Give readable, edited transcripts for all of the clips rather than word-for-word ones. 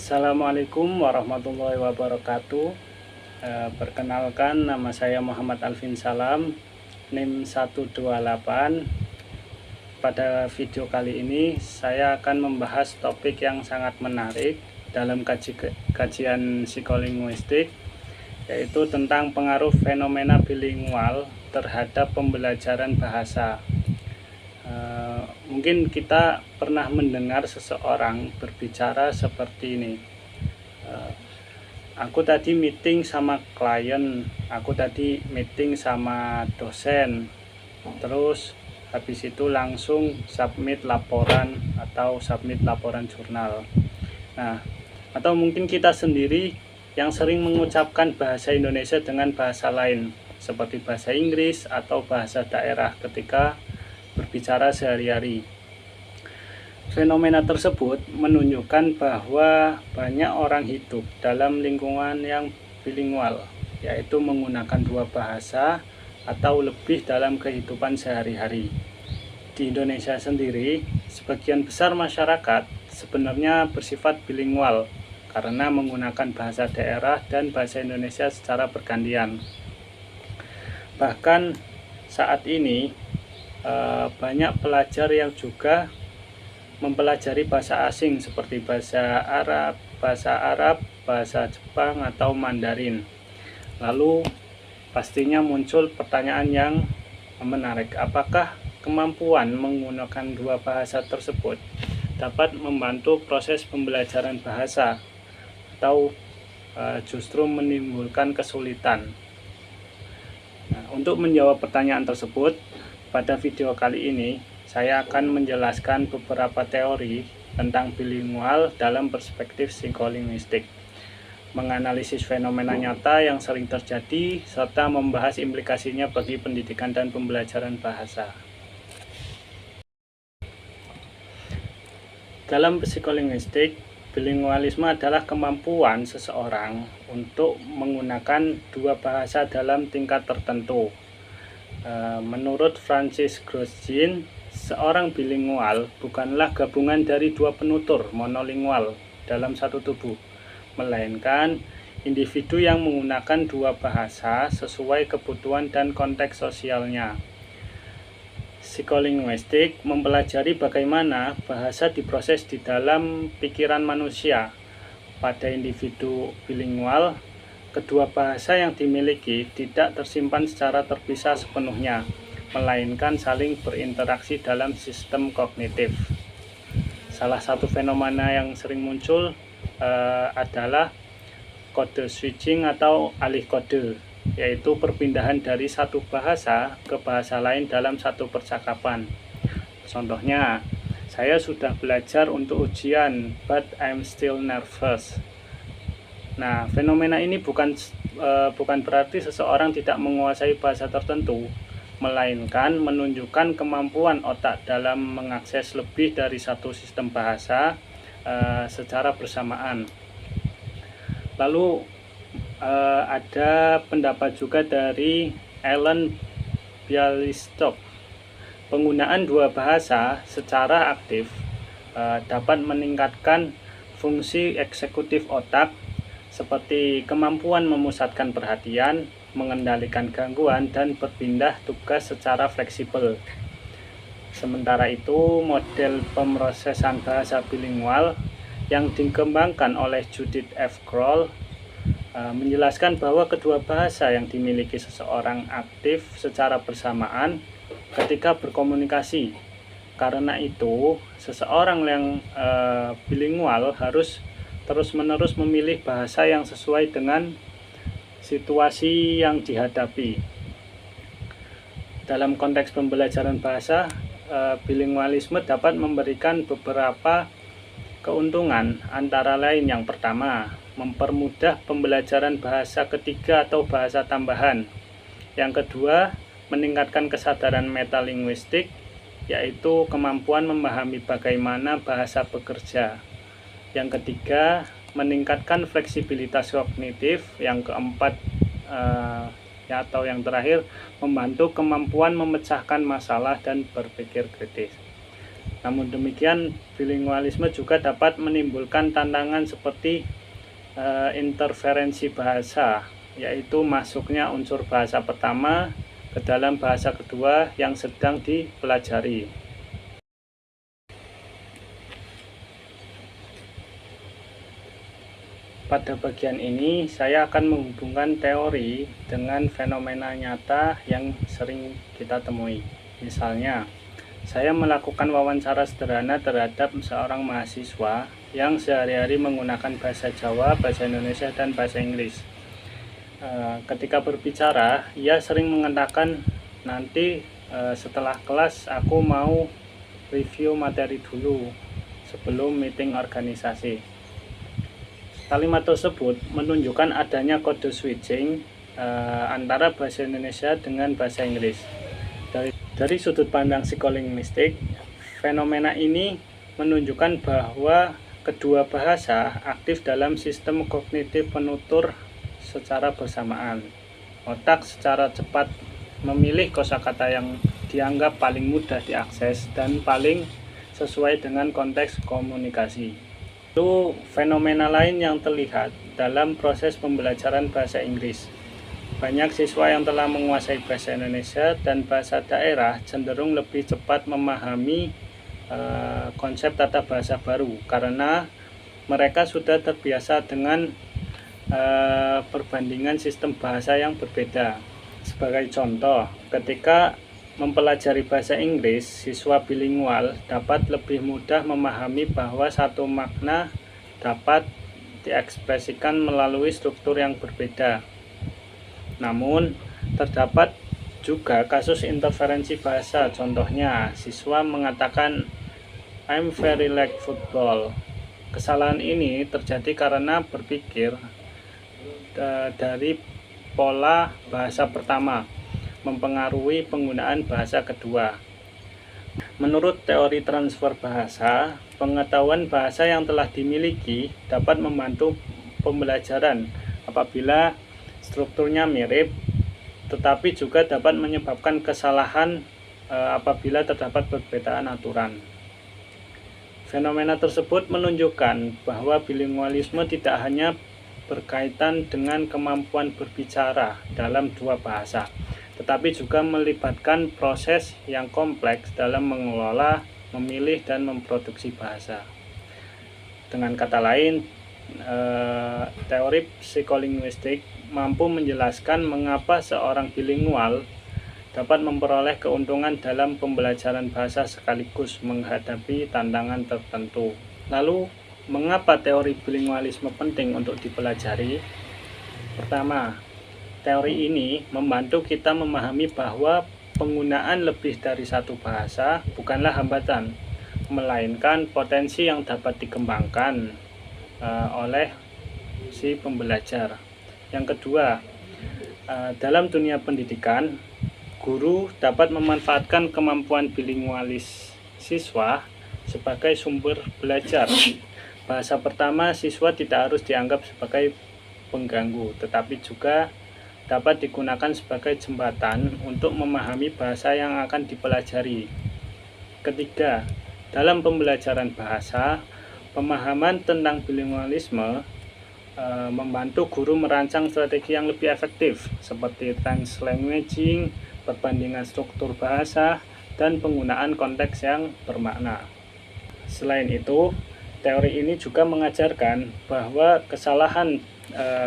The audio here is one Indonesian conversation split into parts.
Assalamualaikum warahmatullahi wabarakatuh. Perkenalkan, nama saya Muhammad Alvin Salam, NIM 128. Pada video kali ini saya akan membahas topik yang sangat menarik dalam kajian psikolinguistik, yaitu tentang pengaruh fenomena bilingual terhadap pembelajaran bahasa. Mungkin kita pernah mendengar seseorang berbicara seperti ini. Aku tadi meeting sama klien, aku tadi meeting sama dosen, terus habis itu langsung submit laporan atau submit laporan jurnal. Nah, atau mungkin kita sendiri yang sering mengucapkan bahasa Indonesia dengan bahasa lain, seperti bahasa Inggris atau bahasa daerah ketika berbicara sehari-hari. Fenomena tersebut menunjukkan bahwa banyak orang hidup dalam lingkungan yang bilingual, yaitu menggunakan dua bahasa atau lebih dalam kehidupan sehari-hari. Di Indonesia sendiri, sebagian besar masyarakat sebenarnya bersifat bilingual karena menggunakan bahasa daerah dan bahasa Indonesia secara bergantian. Bahkan saat ini banyak pelajar yang juga mempelajari bahasa asing seperti bahasa Arab, bahasa Jepang atau Mandarin. Lalu pastinya muncul pertanyaan yang menarik, apakah kemampuan menggunakan dua bahasa tersebut dapat membantu proses pembelajaran bahasa atau justru menimbulkan kesulitan? Nah, untuk menjawab pertanyaan tersebut, pada video kali ini saya akan menjelaskan beberapa teori tentang bilingual dalam perspektif psikolinguistik, menganalisis fenomena nyata yang sering terjadi, serta membahas implikasinya bagi pendidikan dan pembelajaran bahasa. Dalam psikolinguistik, bilingualisme adalah kemampuan seseorang untuk menggunakan dua bahasa dalam tingkat tertentu. Menurut Francis Grosjean, seorang bilingual bukanlah gabungan dari dua penutur monolingual dalam satu tubuh, melainkan individu yang menggunakan dua bahasa sesuai kebutuhan dan konteks sosialnya. Psikolinguistik mempelajari bagaimana bahasa diproses di dalam pikiran manusia. Pada individu bilingual, kedua bahasa yang dimiliki tidak tersimpan secara terpisah sepenuhnya, melainkan saling berinteraksi dalam sistem kognitif. Salah satu fenomena yang sering muncul adalah kode switching atau alih kode, yaitu perpindahan dari satu bahasa ke bahasa lain dalam satu percakapan. Contohnya, saya sudah belajar untuk ujian, but I'm still nervous. Nah, fenomena ini bukan berarti seseorang tidak menguasai bahasa tertentu, melainkan menunjukkan kemampuan otak dalam mengakses lebih dari satu sistem bahasa secara bersamaan. Lalu ada pendapat juga dari Alan Bialystok, penggunaan dua bahasa secara aktif dapat meningkatkan fungsi eksekutif otak seperti kemampuan memusatkan perhatian, mengendalikan gangguan, dan berpindah tugas secara fleksibel. Sementara itu, model pemrosesan bahasa bilingual yang dikembangkan oleh Judith F. Kroll menjelaskan bahwa kedua bahasa yang dimiliki seseorang aktif secara bersamaan ketika berkomunikasi. Karena itu, seseorang yang bilingual harus terus-menerus memilih bahasa yang sesuai dengan situasi yang dihadapi. Dalam konteks pembelajaran bahasa, bilingualisme dapat memberikan beberapa keuntungan, antara lain yang pertama, mempermudah pembelajaran bahasa ketiga atau bahasa tambahan. Yang kedua, meningkatkan kesadaran metalinguistik, yaitu kemampuan memahami bagaimana bahasa bekerja. Yang ketiga, meningkatkan fleksibilitas kognitif. Yang keempat atau yang terakhir, membantu kemampuan memecahkan masalah dan berpikir kritis. Namun demikian, bilingualisme juga dapat menimbulkan tantangan seperti interferensi bahasa, yaitu masuknya unsur bahasa pertama ke dalam bahasa kedua yang sedang dipelajari. Pada bagian ini, saya akan menghubungkan teori dengan fenomena nyata yang sering kita temui. Misalnya, saya melakukan wawancara sederhana terhadap seorang mahasiswa yang sehari-hari menggunakan bahasa Jawa, bahasa Indonesia, dan bahasa Inggris. Ketika berbicara, ia sering mengatakan, nanti setelah kelas aku mau review materi dulu sebelum meeting organisasi. Kalimat tersebut menunjukkan adanya kode switching antara bahasa Indonesia dengan bahasa Inggris. Dari sudut pandang psikolinguistik, fenomena ini menunjukkan bahwa kedua bahasa aktif dalam sistem kognitif penutur secara bersamaan. Otak secara cepat memilih kosakata yang dianggap paling mudah diakses dan paling sesuai dengan konteks komunikasi. Itu fenomena lain yang terlihat dalam proses pembelajaran bahasa Inggris. Banyak siswa yang telah menguasai bahasa Indonesia dan bahasa daerah cenderung lebih cepat memahami konsep tata bahasa baru karena mereka sudah terbiasa dengan perbandingan sistem bahasa yang berbeda. Sebagai contoh, ketika mempelajari bahasa Inggris, siswa bilingual dapat lebih mudah memahami bahwa satu makna dapat diekspresikan melalui struktur yang berbeda. Namun, terdapat juga kasus interferensi bahasa. Contohnya, siswa mengatakan, "I'm very like football." Kesalahan ini terjadi karena berpikir dari pola bahasa pertama mempengaruhi penggunaan bahasa kedua. Menurut teori transfer bahasa, pengetahuan bahasa yang telah dimiliki dapat membantu pembelajaran apabila strukturnya mirip, tetapi juga dapat menyebabkan kesalahan apabila terdapat perbedaan aturan. Fenomena tersebut menunjukkan bahwa bilingualisme tidak hanya berkaitan dengan kemampuan berbicara dalam dua bahasa, tetapi juga melibatkan proses yang kompleks dalam mengelola, memilih, dan memproduksi bahasa. Dengan kata lain, teori psikolinguistik mampu menjelaskan mengapa seorang bilingual dapat memperoleh keuntungan dalam pembelajaran bahasa sekaligus menghadapi tantangan tertentu. Lalu, mengapa teori bilingualisme penting untuk dipelajari? Pertama, teori ini membantu kita memahami bahwa penggunaan lebih dari satu bahasa bukanlah hambatan, melainkan potensi yang dapat dikembangkan oleh si pembelajar. Yang kedua, dalam dunia pendidikan, guru dapat memanfaatkan kemampuan bilingualis siswa sebagai sumber belajar. Bahasa pertama siswa tidak harus dianggap sebagai pengganggu, tetapi juga dapat digunakan sebagai jembatan untuk memahami bahasa yang akan dipelajari. Ketiga, dalam pembelajaran bahasa, pemahaman tentang bilingualisme membantu guru merancang strategi yang lebih efektif seperti translanguaging, perbandingan struktur bahasa, dan penggunaan konteks yang bermakna. Selain itu, teori ini juga mengajarkan bahwa kesalahan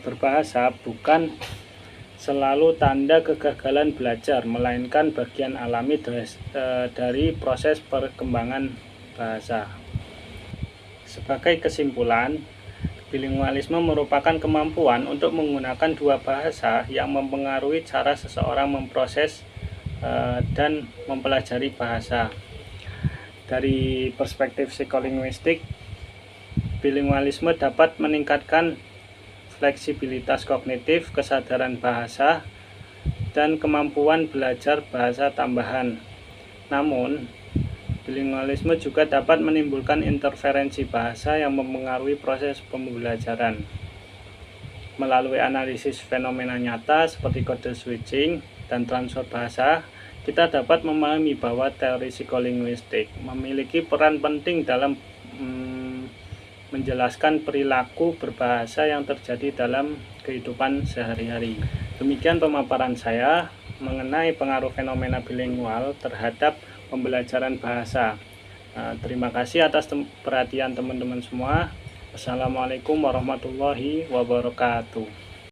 berbahasa bukan selalu tanda kegagalan belajar, melainkan bagian alami dari proses perkembangan bahasa. Sebagai kesimpulan, bilingualisme merupakan kemampuan untuk menggunakan dua bahasa yang mempengaruhi cara seseorang memproses dan mempelajari bahasa. Dari perspektif psikolinguistik, bilingualisme dapat meningkatkan fleksibilitas kognitif, kesadaran bahasa, dan kemampuan belajar bahasa tambahan. Namun, bilingualisme juga dapat menimbulkan interferensi bahasa yang mempengaruhi proses pembelajaran. Melalui analisis fenomena nyata seperti kode switching dan transfer bahasa, kita dapat memahami bahwa teori psikolinguistik memiliki peran penting dalam menjelaskan perilaku berbahasa yang terjadi dalam kehidupan sehari-hari. Demikian pemaparan saya mengenai pengaruh fenomena bilingual terhadap pembelajaran bahasa. Terima kasih atas perhatian teman-teman semua. Wassalamualaikum warahmatullahi wabarakatuh.